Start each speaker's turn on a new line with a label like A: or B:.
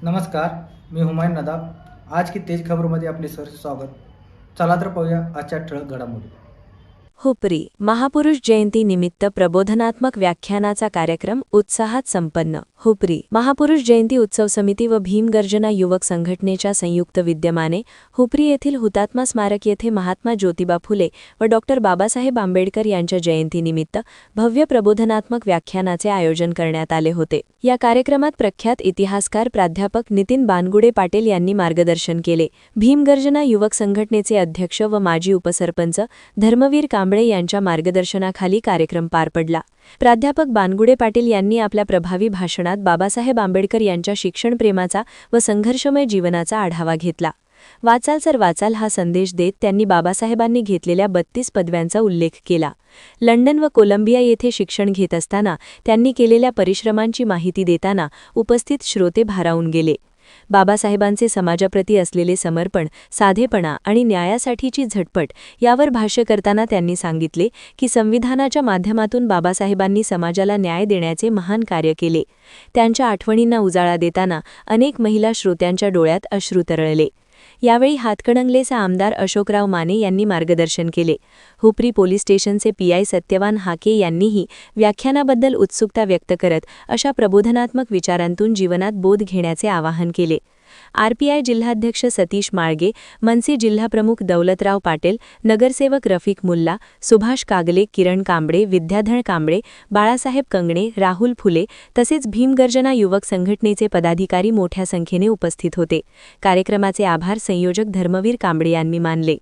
A: नमस्कार, मी हुमायून नदाब. आज की तेज खबरमध्ये आपले सहर्ष स्वागत. चला तर पाहूया आजच्या ठळक घडामोडी.
B: हुपरी महापुरुष जयंती निमित्त प्रबोधनात्मक व्याख्यानाचा कार्यक्रम उत्साहात संपन्न. हुपरी महापुरुष जयंती उत्सव समिती व भीमगर्जना युवक संघटनेच्या संयुक्त विद्यमाने हुपरी येथील हुतात्मा स्मारक येथे महात्मा ज्योतिबा फुले व डॉ. बाबासाहेब आंबेडकर यांच्या जयंतीनिमित्त भव्य प्रबोधनात्मक व्याख्यानाचे आयोजन करण्यात आले होते. या कार्यक्रमात प्रख्यात इतिहासकार प्राध्यापक नितीन बानगुडे पाटील यांनी मार्गदर्शन केले. भीमगर्जना युवक संघटनेचे अध्यक्ष व माजी उपसरपंच धर्मवीर कांबळे यांच्या मार्गदर्शनाखाली कार्यक्रम पार पडला. प्राध्यापक बानगुडे पाटील यांनी आपल्या प्रभावी भाषणात बाबासाहेब आंबेडकर यांच्या शिक्षणप्रेमाचा व संघर्षमय जीवनाचा आढावा घेतला. वाचाल सर वाचाल हा संदेश देत त्यांनी बाबासाहेबांनी घेतलेल्या 32 पदव्यांचा उल्लेख केला. लंडन व कोलंबिया येथे शिक्षण घेत असताना त्यांनी केलेल्या परिश्रमांची माहिती देताना उपस्थित श्रोते भारावून गेले. बाबासाहेबांचे समाजाप्रती असलेले समर्पण, साधेपणा आणि न्यायासाठीची झटपट यावर भाष्य करताना त्यांनी सांगितले की संविधानाच्या माध्यमातून बाबासाहेबांनी समाजाला न्याय देण्याचे महान कार्य केले. त्यांच्या आठवणींना उजाळा देताना अनेक महिला श्रोत्यांच्या डोळ्यात अश्रू तरळले. यावेळी हातकणंगलेचे आमदार अशोकराव माने यांनी मार्गदर्शन केले. हुपरी पोलीस स्टेशनचे पीआय सत्यवान हाके यांनीही व्याख्यानाबद्दल उत्सुकता व्यक्त करत अशा प्रबोधनात्मक विचारांतून जीवनात बोध घेण्याचे आवाहन केले. आरपीआय जिल्हाध्यक्ष सतीश माळगे, मनसे जिल्हाप्रमुख दौलतराव पाटील, नगरसेवक रफिक मुल्ला, सुभाष कागले, किरण कांबळे, विद्याधर कांबळे, बाळासाहेब कंगणे, राहुल फुले तसेच भीमगर्जना युवक संघटनेचे पदाधिकारी मोठ्या संख्येने उपस्थित होते. कार्यक्रमाचे आभार संयोजक धर्मवीर कांबळे यांनी मानले.